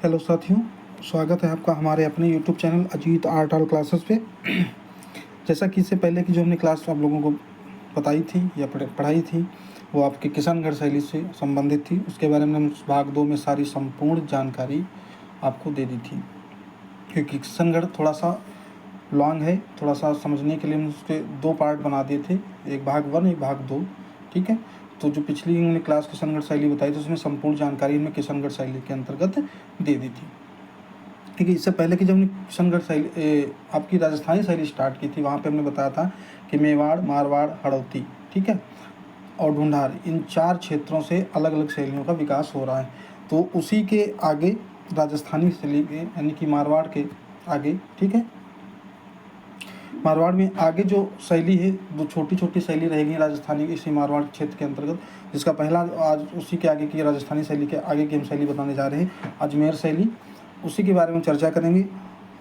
Hello साथियों, स्वागत है आपका हमारे अपने YouTube channel Ajit art all classes पे। जैसा कि इससे पहले की जो हमने क्लास आप लोगों को बताई थी या पढ़ाई थी वो आपके किशनगढ़ शैली से संबंधित थी। उसके बारे में हम भाग 2 में सारी संपूर्ण जानकारी आपको दे दी थी, क्योंकि किशनगढ़ थोड़ा सा लॉन्ग है, थोड़ा सा समझने के लिए हम उसके 2 पार्ट बना दिए थे, एक भाग 1 एक भाग 2। ठीक है, तो जो पिछली हमने क्लास किशनगढ़ शैली बताई थी उसमें संपूर्ण जानकारी हमें किशनगढ़ शैली के अंतर्गत दे दी थी। ठीक है, इससे पहले कि जब हमने किशनगढ़ शैली आपकी राजस्थानी शैली स्टार्ट की थी, वहाँ पे हमने बताया था कि मेवाड़, मारवाड़, हड़ौती, ठीक है, और ढूंढार, इन 4 क्षेत्रों से अलग अलग शैलियों का विकास हो रहा है। तो उसी के आगे राजस्थानी शैली के यानी कि मारवाड़ के आगे, ठीक है, मारवाड़ में आगे जो शैली है वो छोटी छोटी शैली रहेगी राजस्थानी इसी मारवाड़ क्षेत्र के अंतर्गत, जिसका पहला आज उसी के आगे की राजस्थानी शैली के आगे की हम शैली बताने जा रहे हैं अजमेर शैली। उसी के बारे में चर्चा करेंगे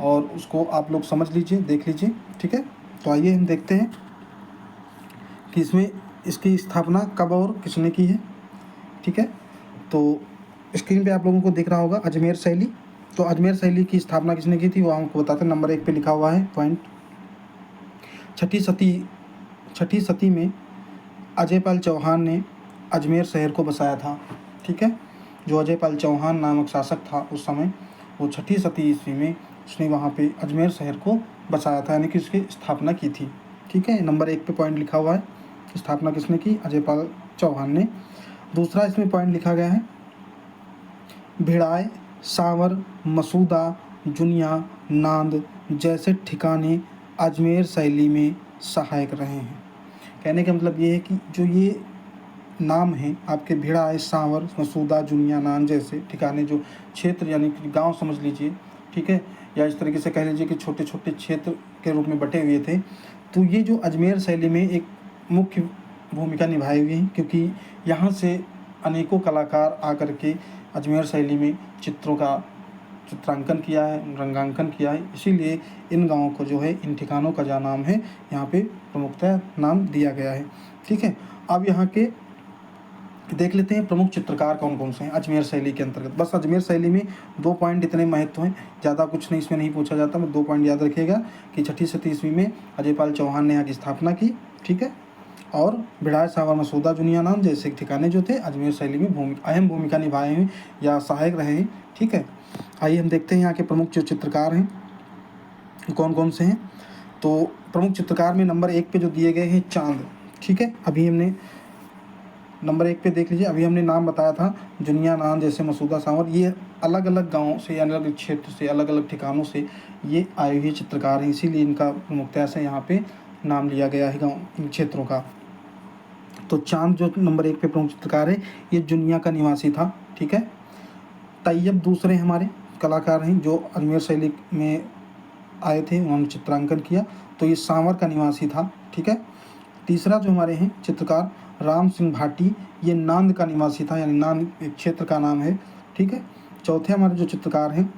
और उसको आप लोग समझ लीजिए, देख लीजिए। ठीक है, तो आइए हम देखते हैं कि इसमें इसकी स्थापना कब और किसने की है। ठीक है, तो स्क्रीन पे आप लोगों को दिख रहा होगा अजमेर शैली। तो अजमेर शैली की स्थापना किसने की थी वो हमको बताते हैं। नंबर 1 पे लिखा हुआ है पॉइंट, छठी सदी में अजयपाल चौहान ने अजमेर शहर को बसाया था। ठीक है, जो अजयपाल चौहान नामक शासक था उस समय, वो छठी सदी ईस्वी में उसने वहाँ पे अजमेर शहर को बसाया था, यानी कि उसकी स्थापना की थी। ठीक है, नंबर 1 पे पॉइंट लिखा हुआ है, स्थापना किसने की, अजयपाल चौहान ने। दूसरा इसमें पॉइंट लिखा गया है भिड़ाय, सांवर, मसूदा, जुनिया, नांद जैसे ठिकाने अजमेर शैली में सहायक रहे हैं। कहने का मतलब ये है कि जो ये नाम हैं आपके भिड़ाय, सांवर, मसूदा, जुनिया, नांद जैसे ठिकाने, जो क्षेत्र यानी कि गांव समझ लीजिए, ठीक है, या इस तरीके से कह लीजिए कि छोटे छोटे क्षेत्र के रूप में बटे हुए थे। तो ये जो अजमेर शैली में एक मुख्य भूमिका निभाई हुई है, क्योंकि यहाँ से अनेकों कलाकार आकर के अजमेर शैली में चित्रों का चित्रांकन किया है, रंगांकन किया है। इसीलिए इन गाँवों को जो है, इन ठिकानों का जो नाम है यहाँ पे प्रमुखतः नाम दिया गया है। ठीक है, अब यहाँ के देख लेते हैं प्रमुख चित्रकार कौन कौन से हैं अजमेर शैली के अंतर्गत। बस अजमेर शैली में 2 पॉइंट इतने महत्व हैं, ज़्यादा कुछ नहीं इसमें नहीं पूछा जाता। मैं 2 पॉइंट याद रखिएगा कि छठी सदी ईस्वी में अजयपाल चौहान ने यहाँ की स्थापना की। ठीक है, और भिड़ाय, सांवर, मसूदा, जुनिया, नांद जैसे ठिकाने जो थे अजमेर शैली में अहम भूमिका निभाए हैं या सहायक रहे हैं। ठीक है, आइए हम देखते हैं यहाँ के प्रमुख जो चित्रकार हैं कौन कौन से हैं। तो प्रमुख चित्रकार में नंबर 1 पे जो दिए गए हैं चांद। ठीक है, अभी हमने नंबर 1 पे देख लीजिए, अभी हमने नाम बताया था जुनिया, नांद जैसे मसूदा, सांवर, ये अलग अलग गाँव से, अलग अलग क्षेत्र से, अलग अलग ठिकानों से ये आए हुए चित्रकार हैं, इसीलिए इनका प्रमुखता से यहाँ पे नाम लिया गया है गाँव इन क्षेत्रों का। तो चांद जो नंबर 1 पे प्रमुख चित्रकार है ये जुनिया का निवासी था। ठीक है, तैयब दूसरे हमारे कलाकार हैं जो अजमेर शैली में आए थे, उन्होंने चित्रांकन किया, तो ये सांवर का निवासी था। ठीक है, तीसरा जो हमारे हैं चित्रकार राम सिंह भाटी, ये नांद का निवासी था, यानी नांद एक क्षेत्र का नाम है। ठीक है, चौथे हमारे जो चित्रकार हैं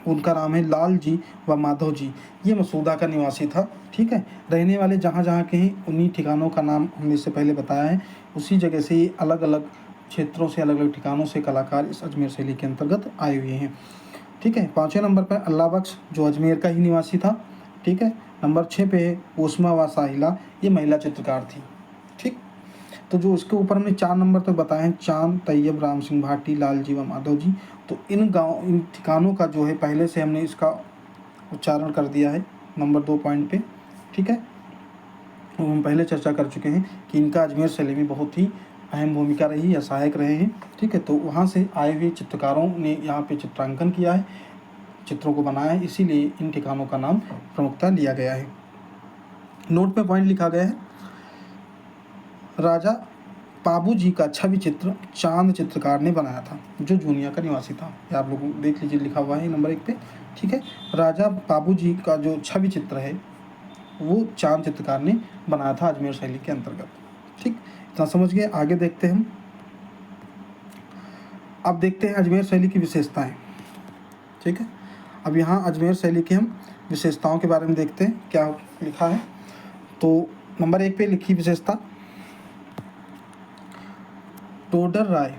उनका नाम है लाल जी व माधव जी, ये मसूदा का निवासी था। ठीक है, रहने वाले जहाँ जहाँ के हैं उन्हीं ठिकानों का नाम हमने इससे पहले बताया है, उसी जगह से ये अलग अलग क्षेत्रों से, अलग अलग ठिकानों से कलाकार इस अजमेर शैली के अंतर्गत आए हुए हैं। ठीक है, 5वें नंबर पर अल्लाह बख्श जो अजमेर का ही निवासी था। ठीक है, नंबर 6 पे है उस्मा व साहिला, ये महिला चित्रकार थी। ठीक, तो जो इसके ऊपर हमने 4 नंबर तक बताए हैं चांद, तैयब, राम सिंह भाटी, लाल जी व माधव जी, तो इन ठिकानों का जो है पहले से हमने इसका उच्चारण कर दिया है नंबर 2 पॉइंट पे। ठीक है, तो हम पहले चर्चा कर चुके हैं कि इनका अजमेर शैली में बहुत ही अहम भूमिका रही या सहायक रहे हैं। ठीक है, तो वहाँ से आए हुए चित्रकारों ने यहाँ पे चित्रांकन किया है, चित्रों को बनाया है, इसीलिए इन ठिकानों का नाम प्रमुखता लिया गया है। नोट में पॉइंट लिखा गया है राजा पाबू जी का छवि चित्र चांद चित्रकार ने बनाया था, जो जूनिया का निवासी था। ये आप लोग देख लीजिए, लिखा हुआ है नंबर 1 पे। ठीक है, राजा पाबू जी का जो छवि चित्र है वो चांद चित्रकार ने बनाया था अजमेर शैली के अंतर्गत। ठीक, इतना समझ गए, आगे देखते हैं हम। अब देखते हैं अजमेर शैली की विशेषताएं। ठीक है, अब यहाँ अजमेर शैली की हम विशेषताओं के बारे में देखते हैं क्या लिखा है। तो नंबर 1 पे लिखी विशेषता टोडर राय।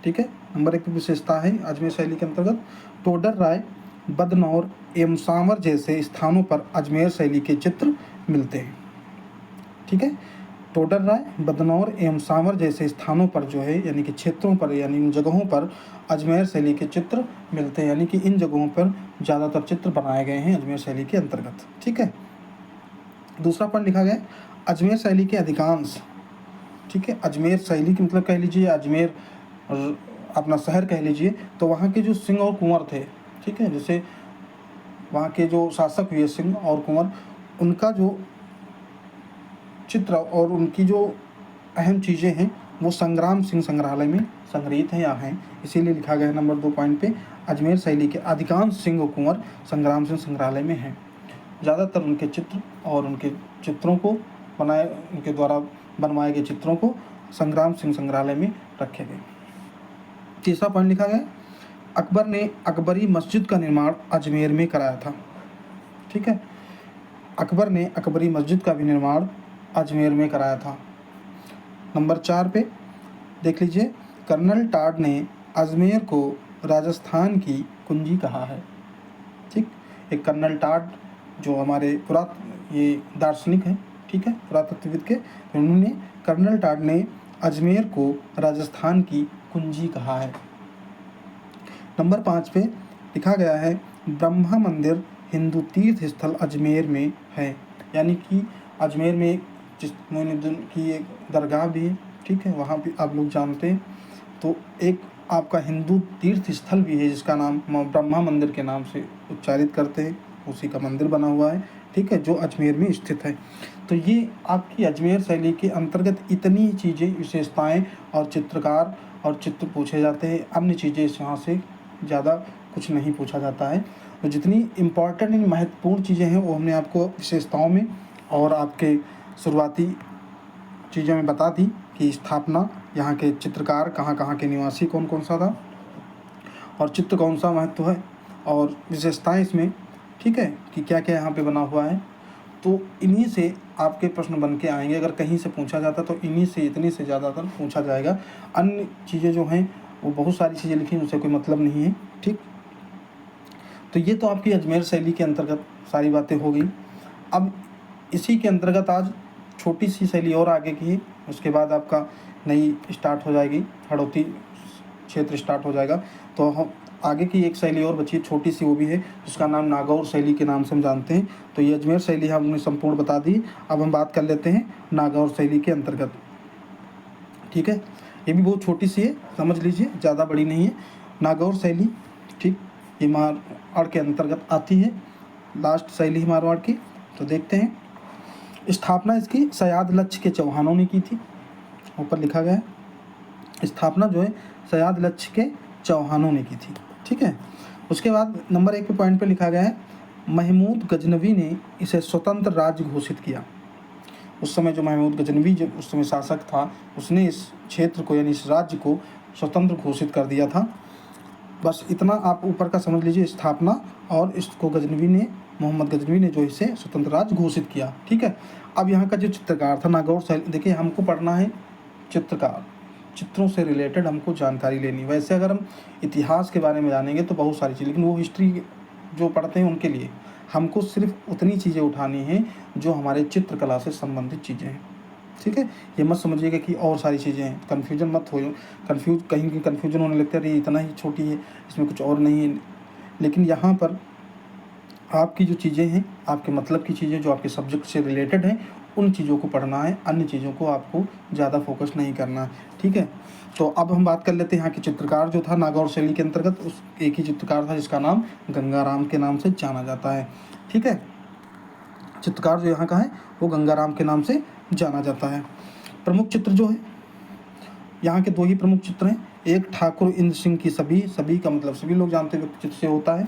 ठीक है, नंबर 1 विशेषता है अजमेर शैली के अंतर्गत, टोडर राय, बदनौर एवं सांवर जैसे स्थानों पर अजमेर शैली के चित्र मिलते हैं। ठीक है, टोडर राय, बदनौर एवं सांवर जैसे स्थानों पर जो है यानी कि क्षेत्रों पर यानी इन जगहों पर अजमेर शैली के चित्र मिलते हैं, यानी कि इन जगहों पर ज़्यादातर चित्र बनाए गए हैं अजमेर शैली के अंतर्गत। ठीक है, दूसरा पॉइंट लिखा गया अजमेर शैली के अधिकांश। ठीक है, अजमेर शैली की मतलब कह लीजिए अजमेर अपना शहर कह लीजिए, तो वहाँ के जो सिंह और कुंवर थे, ठीक है, जैसे वहाँ के जो शासक हुए सिंह और कुंवर, उनका जो चित्र और उनकी जो अहम चीज़ें हैं वो संग्राम सिंह संग्रहालय में संग्रहित हैं या हैं, इसीलिए लिखा गया है नंबर 2 पॉइंट पे अजमेर शैली के अधिकांश सिंह और कुंवर संग्राम सिंह संग्रहालय में हैं। ज़्यादातर उनके चित्र और उनके चित्रों को उनके द्वारा बनवाए गए चित्रों को संग्राम सिंह संग्रहालय में रखे गए। तीसरा पॉइंट लिखा गया अकबर ने अकबरी मस्जिद का निर्माण अजमेर में कराया था। ठीक है, अकबर ने अकबरी मस्जिद का भी निर्माण अजमेर में कराया था। नंबर 4 पे देख लीजिए कर्नल टाड ने अजमेर को राजस्थान की कुंजी कहा है। ठीक, एक कर्नल टाड जो हमारे ये दार्शनिक हैं, ठीक है, पुरातत्वविद के, उन्होंने कर्नल टाड ने अजमेर को राजस्थान की कुंजी कहा है। नंबर 5 पे लिखा गया है ब्रह्मा मंदिर हिंदू तीर्थ स्थल अजमेर में है, यानी कि अजमेर में मोइनुद्दीन की एक दरगाह भी है। ठीक है, वहाँ भी आप लोग जानते हैं, तो एक आपका हिंदू तीर्थ स्थल भी है जिसका नाम ब्रह्मा मंदिर के नाम से उच्चारित करते हैं, उसी का मंदिर बना हुआ है। ठीक है, जो अजमेर में स्थित है। तो ये आपकी अजमेर शैली के अंतर्गत इतनी चीज़ें, विशेषताएं और चित्रकार और चित्र पूछे जाते हैं, अन्य चीज़ें यहाँ से ज़्यादा कुछ नहीं पूछा जाता है। तो जितनी इम्पॉर्टेंट महत्वपूर्ण चीज़ें हैं वो हमने आपको विशेषताओं में और आपके शुरुआती चीज़ों में बता दी कि स्थापना, यहाँ के चित्रकार कहाँ कहाँ के निवासी कौन कौन सा था और चित्र कौन सा महत्व है और विशेषताएं इसमें, ठीक है, कि क्या क्या यहाँ पे बना हुआ है। तो इन्हीं से आपके प्रश्न बन के आएंगे, अगर कहीं से पूछा जाता तो इन्हीं से इतनी से ज़्यादातर पूछा जाएगा। अन्य चीज़ें जो हैं वो बहुत सारी चीज़ें लिखी हैं, उससे कोई मतलब नहीं है। ठीक, तो ये तो आपकी अजमेर शैली के अंतर्गत सारी बातें हो गई। अब इसी के अंतर्गत आज छोटी सी शैली और आगे की है, उसके बाद आपका नई स्टार्ट हो जाएगी, हड़ौती क्षेत्र स्टार्ट हो जाएगा। तो हम आगे की एक शैली और बची है छोटी सी, वो भी है जिसका नाम नागौर शैली के नाम से हम जानते हैं। तो ये अजमेर शैली हमने संपूर्ण बता दी। अब हम बात कर लेते हैं नागौर शैली के अंतर्गत। ठीक है, ये भी बहुत छोटी सी है, समझ लीजिए, ज़्यादा बड़ी नहीं है। नागौर शैली, ठीक, ये मारवाड़ के अंतर्गत आती है, लास्ट शैली मारवाड़ की। तो देखते हैं, स्थापना इसकी सयाद लक्ष्य के चौहानों ने की थी, ऊपर लिखा गया है। स्थापना जो है सयाद लक्ष्य के चौहानों ने की थी। ठीक है, उसके बाद नंबर 1 पे पॉइंट पे लिखा गया है महमूद गजनवी ने इसे स्वतंत्र राज्य घोषित किया। उस समय जो महमूद गजनवी जो उस समय शासक था, उसने इस क्षेत्र को यानी इस राज्य को स्वतंत्र घोषित कर दिया था। बस इतना आप ऊपर का समझ लीजिए, स्थापना और इसको मोहम्मद गजनवी ने जो इसे स्वतंत्र राज्य घोषित किया। ठीक है, अब यहाँ का जो चित्रकार था नागौर शैली, देखिए हमको पढ़ना है चित्रकार, चित्रों से रिलेटेड हमको जानकारी लेनी। वैसे अगर हम इतिहास के बारे में जानेंगे तो बहुत सारी चीज़, लेकिन वो हिस्ट्री जो पढ़ते हैं उनके लिए हमको सिर्फ उतनी चीज़ें उठानी हैं जो हमारे चित्रकला से संबंधित चीज़ें हैं। ठीक है, ये मत समझिएगा कि और सारी चीज़ें हैं, कन्फ्यूजन मत हो, कहीं कन्फ्यूजन होने लगता है, अरे इतना ही छोटी है, इसमें कुछ और नहीं है। लेकिन यहाँ पर आपकी जो चीज़ें हैं, आपके मतलब की चीज़ें जो आपके सब्जेक्ट से रिलेटेड हैं, उन चीज़ों को पढ़ना है, अन्य चीज़ों को आपको ज़्यादा फोकस नहीं करना है। ठीक है, तो अब हम बात कर लेते हैं यहाँ के चित्रकार जो था नागौर शैली के अंतर्गत, उस एक ही चित्रकार था जिसका नाम गंगाराम के नाम से जाना जाता है। ठीक है, चित्रकार जो यहाँ का है वो गंगाराम के नाम से जाना जाता है। प्रमुख चित्र जो है यहाँ के 2 ही प्रमुख चित्र हैं, एक ठाकुर इंद्र सिंह की सभी का मतलब सभी लोग जानते हैं व्यक्ति चित्र से होता है,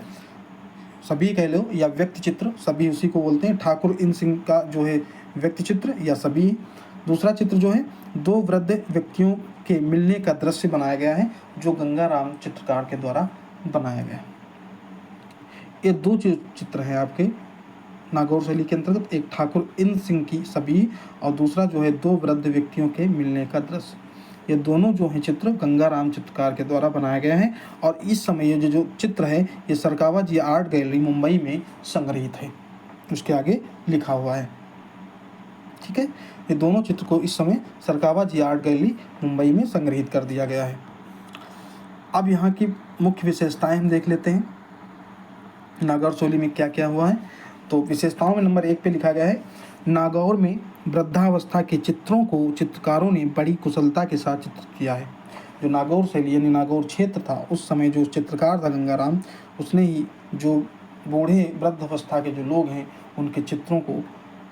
सभी कह लो या व्यक्ति चित्र, सभी उसी को बोलते हैं। ठाकुर इंद्र सिंह का जो है व्यक्ति चित्र या सभी। दूसरा चित्र जो है 2 वृद्ध व्यक्तियों के मिलने का दृश्य बनाया गया है, जो गंगाराम चित्रकार के द्वारा बनाया गया है। ये 2 चित्र हैं आपके नागौर शैली के अंतर्गत, एक ठाकुर इंद्र सिंह की सभी और दूसरा जो है 2 वृद्ध व्यक्तियों के मिलने का दृश्य। ये दोनों जो हैं चित्र गंगाराम चित्रकार के द्वारा बनाए गए हैं और इस समय ये जो चित्र है ये सरकावाजी आर्ट गैलरी मुंबई में संग्रहित है, उसके आगे लिखा हुआ है। ठीक है, ये दोनों चित्र को इस समय सरकावाजी आर्ट गैलरी मुंबई में संग्रहित कर दिया गया है। अब यहाँ की मुख्य विशेषताएं हम देख लेते हैं, नागौर शैली में क्या क्या हुआ है। तो विशेषताओं में नंबर 1 पे लिखा गया है, नागौर में वृद्धावस्था के चित्रों को चित्रकारों ने बड़ी कुशलता के साथ चित्रित किया है। जो नागौर शैली यानी नागौर क्षेत्र था, उस समय जो चित्रकार था गंगाराम, उसने ही जो बूढ़े वृद्धावस्था के जो लोग हैं उनके चित्रों को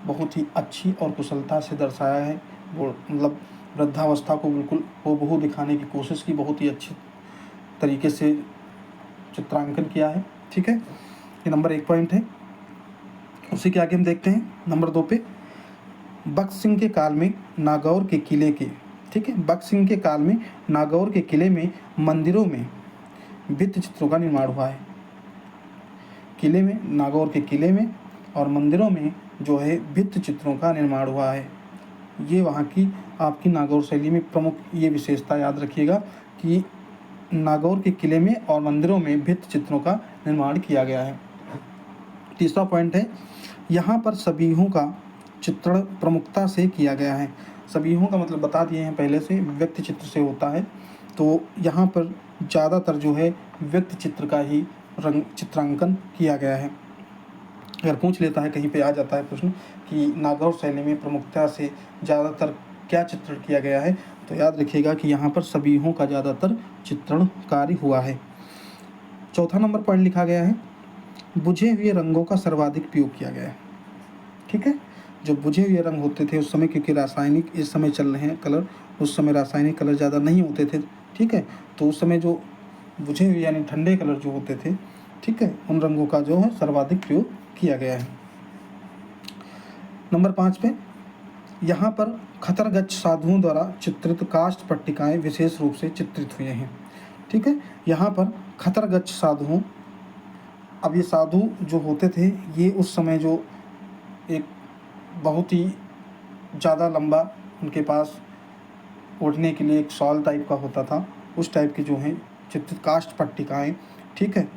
बहुत ही अच्छी और कुशलता से दर्शाया है। वो मतलब वृद्धावस्था को बिल्कुल हूबहू दिखाने की कोशिश की, बहुत ही अच्छी तरीके से चित्रांकन किया है। ठीक है, ये नंबर 1 पॉइंट है। उसी के आगे हम देखते हैं नंबर 2 पे, बख्श सिंह के काल में नागौर के किले के, ठीक है, बख्श सिंह के काल में नागौर के किले में मंदिरों में भित्ति चित्रों का निर्माण हुआ है। किले में, नागौर के किले में और मंदिरों में जो है भित्ति चित्रों का निर्माण हुआ है। ये वहाँ की आपकी नागौर शैली में प्रमुख ये विशेषता याद रखिएगा कि नागौर के किले में और मंदिरों में भित्ति चित्रों का निर्माण किया गया है। तीसरा पॉइंट है, यहाँ पर सबिहों का चित्रण प्रमुखता से किया गया है। सबिहों का मतलब बता दिए हैं पहले से, व्यक्ति चित्र से होता है। तो यहाँ पर ज़्यादातर जो है व्यक्ति चित्र का ही चित्रांकन किया गया है। अगर पूछ लेता है, कहीं पे आ जाता है प्रश्न कि नागौर शैली में प्रमुखता से ज़्यादातर क्या चित्रण किया गया है, तो याद रखिएगा कि यहाँ पर सबिहों का ज़्यादातर चित्रण कार्य हुआ है। चौथा नंबर पॉइंट लिखा गया है, बुझे हुए रंगों का सर्वाधिक उपयोग किया गया है। ठीक है, जो बुझे हुए रंग होते थे उस समय, क्योंकि रासायनिक इस समय चल रहे हैं कलर, उस समय रासायनिक कलर ज़्यादा नहीं होते थे। ठीक है, तो उस समय जो बुझे हुए यानी ठंडे कलर जो होते थे, ठीक है, उन रंगों का जो है सर्वाधिक प्रयोग किया गया है। नंबर 5 पे, यहाँ पर खतरगच्छ साधुओं द्वारा चित्रित काष्ठ पट्टिकाएँ विशेष रूप से चित्रित हुए हैं। ठीक है, यहाँ पर खतरगच्छ साधुओं, अब ये साधु जो होते थे ये उस समय जो एक बहुत ही ज़्यादा लंबा उनके पास ओढ़ने के लिए एक शॉल टाइप का होता था, उस टाइप की जो है चित्रित काष्ठ पट्टिकाएँ, ठीक है,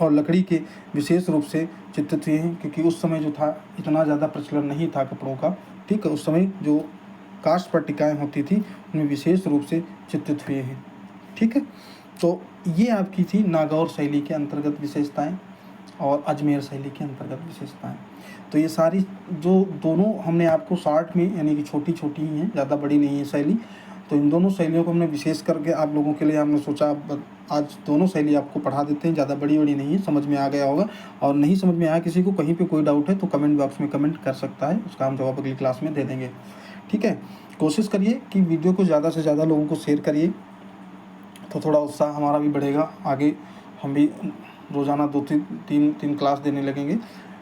और लकड़ी के विशेष रूप से चित्रित हुए हैं, क्योंकि उस समय जो था इतना ज़्यादा प्रचलन नहीं था कपड़ों का। ठीक है, उस समय जो काष्ठ पट्टिकाएँ होती थी उनमें विशेष रूप से चित्रित हुए हैं। ठीक है, तो ये आपकी थी नागौर शैली के अंतर्गत विशेषताएं और अजमेर शैली के अंतर्गत विशेषताएं। तो ये सारी जो दोनों हमने आपको शॉर्ट में, यानी कि छोटी छोटी ही हैं, ज़्यादा बड़ी नहीं है शैली, तो इन दोनों शैलियों को हमने विशेष करके आप लोगों के लिए हमने सोचा आज दोनों शैली आपको पढ़ा देते हैं। ज़्यादा बड़ी नहीं है, समझ में आ गया होगा। और नहीं समझ में आया किसी को, कहीं पे कोई डाउट है तो कमेंट बॉक्स में कमेंट कर सकता है, उसका हम जवाब अगली क्लास में दे देंगे। ठीक है, कोशिश करिए कि वीडियो को ज़्यादा से ज़्यादा लोगों को शेयर करिए, तो थोड़ा उत्साह हमारा भी बढ़ेगा, आगे हम भी रोज़ाना 2-3 क्लास देने लगेंगे।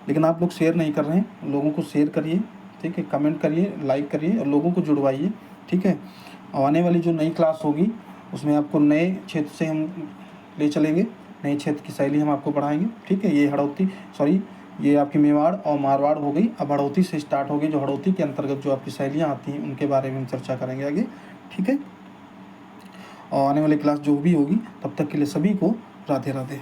लेकिन आप लोग शेयर नहीं कर रहे हैं, लोगों को शेयर करिए, ठीक है, कमेंट करिए, लाइक करिए और लोगों को जुड़वाइए। ठीक है, और आने वाली जो नई क्लास होगी उसमें आपको नए क्षेत्र से हम ले चलेंगे, नए क्षेत्र की शैली हम आपको पढ़ाएंगे। ठीक है, ये आपकी मेवाड़ और मारवाड़ हो गई, अब हड़ौती से स्टार्ट होगी, जो हड़ौती के अंतर्गत जो आपकी शैलियाँ आती हैं उनके बारे में हम चर्चा करेंगे आगे। ठीक है, और आने वाली क्लास जो भी होगी, तब तक के लिए सभी को राधे राधे।